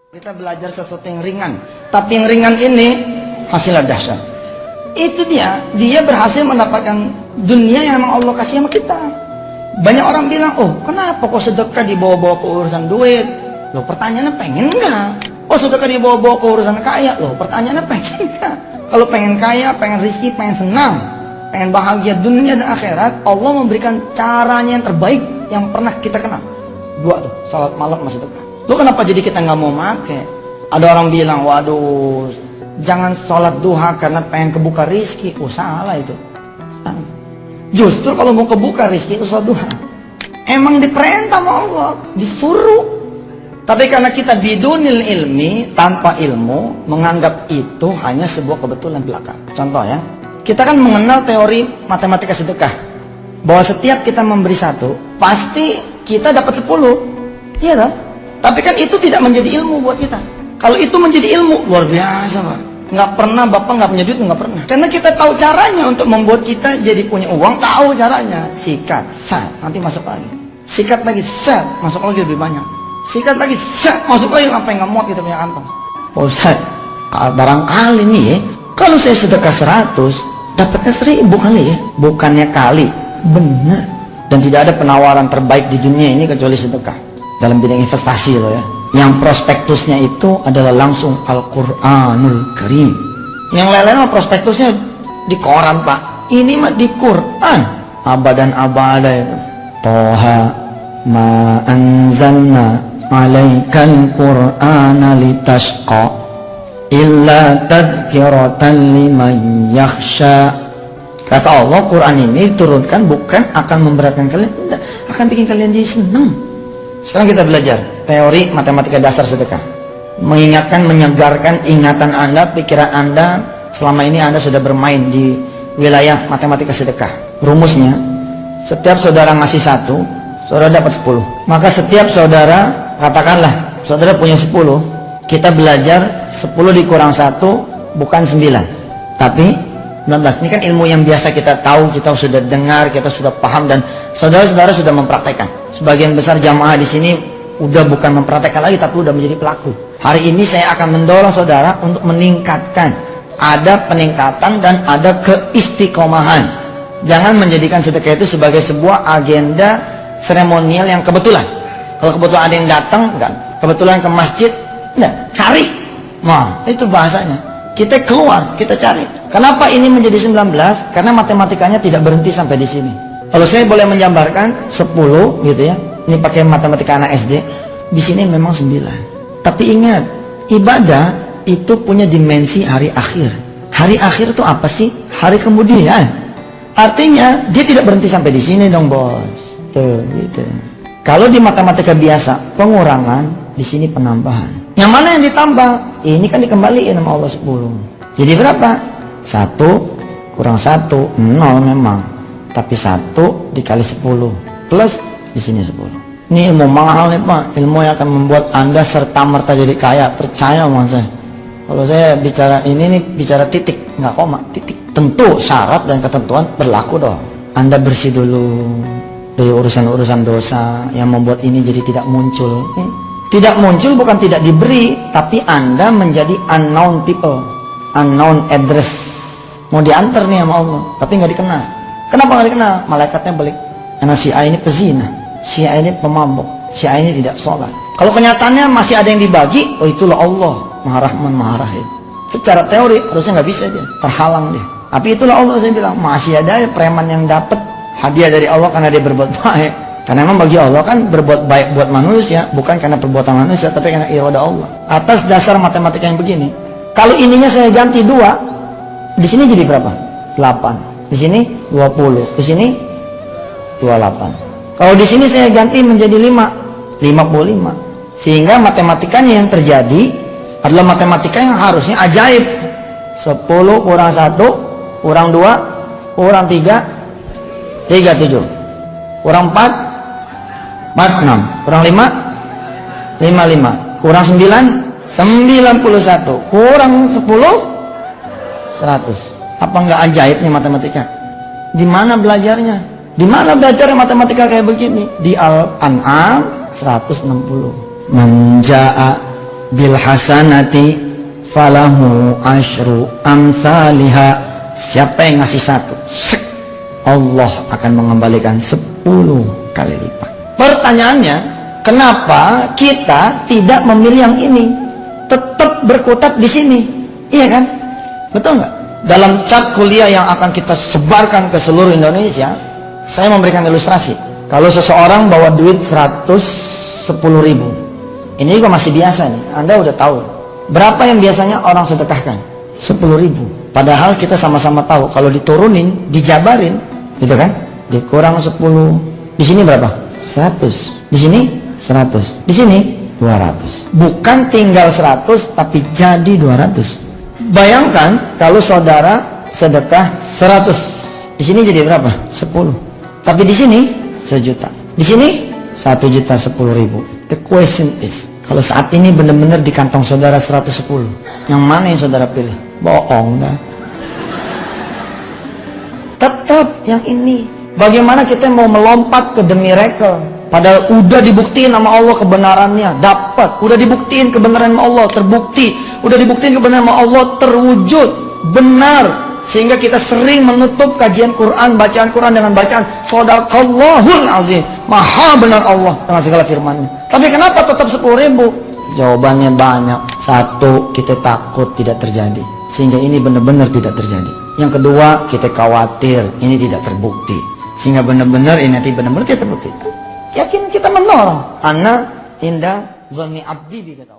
Kita belajar sesuatu yang ringan, tapi yang ringan ini hasilnya dahsyat. Itu dia berhasil mendapatkan dunia yang memang Allah kasih sama kita. Banyak orang bilang, oh kenapa kok sedekah dibawa-bawa ke urusan duit? Loh pertanyaannya pengen enggak? Oh sedekah dibawa-bawa ke urusan kaya? Loh pertanyaannya pengen enggak? Kalau pengen kaya, pengen rezeki, pengen senang, pengen bahagia dunia dan akhirat, Allah memberikan caranya yang terbaik yang pernah kita kenal. Dua tuh, salat malam sama sedekah. Lu kenapa jadi kita nggak mau make? Ada orang bilang, waduh, jangan sholat duha karena pengen kebuka rizki. Oh salah itu. Justru kalau mau kebuka rizki itu sholat duha. Emang diperintah sama Allah, disuruh. Tapi karena kita bidunil ilmi, tanpa ilmu, menganggap itu hanya sebuah kebetulan belaka. Contoh ya, kita kan mengenal teori matematika sedekah, bahwa setiap kita memberi satu, pasti kita dapat 10. Iya kan? Tapi kan itu tidak menjadi ilmu buat kita. Kalau itu menjadi ilmu, luar biasa Pak. Nggak pernah Bapak nggak punya duit, nggak pernah. Karena kita tahu caranya untuk membuat kita jadi punya uang, tahu caranya. Sikat, sat, nanti masuk lagi. Sikat lagi, sat, masuk lagi lebih banyak. Sikat lagi, sat, masuk lagi sampai nggak muat kita punya kantong. Oh Ustaz, barangkali nih ya, kalau saya sedekah 100, dapatnya 1000 kali ya. Bukannya kali, benar. Dan tidak ada penawaran terbaik di dunia ini kecuali sedekah. Dalam bidang investasi loh ya, yang prospektusnya itu adalah langsung Al-Quranul Karim. Yang lain-lain mah prospektusnya di koran Pak, ini mah di Quran. Abadan abada itu. Toha ma anzalna alaikal Qur'ana litashqa illa tadhkiratan liman yakhsha. Kata Allah, Quran ini diturunkan bukan akan memberatkan kalian, enggak, akan bikin kalian jadi senang. Sekarang kita belajar teori matematika dasar sedekah. Mengingatkan, menyegarkan ingatan Anda, pikiran Anda. Selama ini Anda sudah bermain di wilayah matematika sedekah. Rumusnya, setiap saudara ngasih 1, saudara dapat 10. Maka setiap saudara, katakanlah saudara punya 10, kita belajar 10 dikurang 1 bukan 9, tapi 19. Ini kan ilmu yang biasa kita tahu, kita sudah dengar, kita sudah paham, dan saudara-saudara sudah mempraktekkan. Sebagian besar jamaah di sini udah bukan mempraktekkan lagi, tapi udah menjadi pelaku. Hari ini saya akan mendorong saudara untuk meningkatkan. Ada peningkatan dan ada keistiqomahan. Jangan menjadikan sedekah itu sebagai sebuah agenda seremonial yang kebetulan. Kalau kebetulan ada yang datang, enggak. Kebetulan ke masjid, enggak. Cari. Nah, itu bahasanya. Kita keluar, kita cari. Kenapa ini menjadi 19? Karena matematikanya tidak berhenti sampai di sini. Kalau saya boleh menjambarkan 10 gitu ya. Ini pakai matematika anak SD. Di sini memang 9. Tapi ingat, ibadah itu punya dimensi hari akhir. Hari akhir itu apa sih? Hari kemudian. Artinya dia tidak berhenti sampai di sini dong, Bos. Tuh, gitu. Kalau di matematika biasa, pengurangan, di sini penambahan. Yang mana yang ditambah? Ini kan dikembaliin sama Allah 10. Jadi berapa? 1 kurang 1, 0 memang. Tapi 1 dikali 10 plus di sini 10. Ini ilmu mahal nih Pak. Ilmu yang akan membuat Anda serta-merta jadi kaya. Percaya sama saya. Kalau saya bicara ini nih, bicara titik, nggak koma, titik. Tentu syarat dan ketentuan berlaku dong. Anda bersih dulu dari urusan-urusan dosa yang membuat ini jadi tidak muncul. Tidak muncul bukan tidak diberi, tapi Anda menjadi unknown people, unknown address. Mau diantar nih sama Allah, tapi nggak dikenal. Kenapa nggak dikenal? Malaikatnya balik. Karena si A ini pezina, si A ini pemabuk, si A ini tidak sholat. Kalau kenyataannya masih ada yang dibagi, oh itulah Allah, Maha Rahman, Maha Rahim. Secara teori harusnya nggak bisa dia, terhalang dia. Tapi itulah Allah, saya bilang masih ada preman yang dapat hadiah dari Allah karena dia berbuat baik. Karena memang bagi Allah kan berbuat baik buat manusia bukan karena perbuatan manusia, tapi karena iradah Allah. Atas dasar matematika yang begini, kalau ininya saya ganti 2, di sini jadi berapa? 8. Di sini 20. Di sini 28. Kalau di sini saya ganti menjadi 5, 55. Sehingga matematikanya yang terjadi adalah matematika yang harusnya ajaib. 10 kurang 1 kurang 2 kurang 3 37 kurang 4 46 kurang 5 55 kurang 9 91 kurang 10 100. Apa enggak ajaib nih matematika? Di mana belajarnya? Di mana belajar matematika kayak begini? Di Al-An'am 160. Man jaa bil hasanati falahu asyru amsalihha. Siapa yang ngasih satu, Allah akan mengembalikan 10 kali lipat. Pertanyaannya, kenapa kita tidak memilih yang ini? Tetap berkutat di sini, iya kan? Betul nggak? Dalam cat kuliah yang akan kita sebarkan ke seluruh Indonesia, saya memberikan ilustrasi. Kalau seseorang bawa duit 110.000, ini juga masih biasa nih, Anda udah tahu. Berapa yang biasanya orang sedekahkan? 10.000. Padahal kita sama-sama tahu kalau diturunin, dijabarin, gitu kan? Dikurang 10. Di sini berapa? 100. Di sini 100. Di sini 200. Bukan tinggal 100 tapi jadi 200. Bayangkan kalau saudara sedekah 100. Di sini jadi berapa? 10. Tapi di sini 1 juta. Di sini 1.010.000. The question is, kalau saat ini benar-benar di kantong saudara 110, yang mana yang saudara pilih? Bohong dah. Tetap yang ini. Bagaimana kita mau melompat ke the miracle? Padahal udah dibuktiin sama Allah kebenarannya, dapat. Udah dibuktiin kebenaran sama Allah, terbukti. Udah dibuktiin kebenaran sama Allah, terwujud, benar. Sehingga kita sering menutup kajian Quran, bacaan Quran dengan bacaan Shadaqallahul Azim. Maha benar Allah dengan segala firman-Nya. Tapi kenapa tetap 10.000? Jawabannya banyak. Satu, kita takut tidak terjadi, sehingga ini benar-benar tidak terjadi. Yang kedua, kita khawatir ini tidak terbukti, sehingga benar-benar ini nanti benar-benar tidak terbukti. Yakin kita menorong. Ana indah zonni abdi bi kata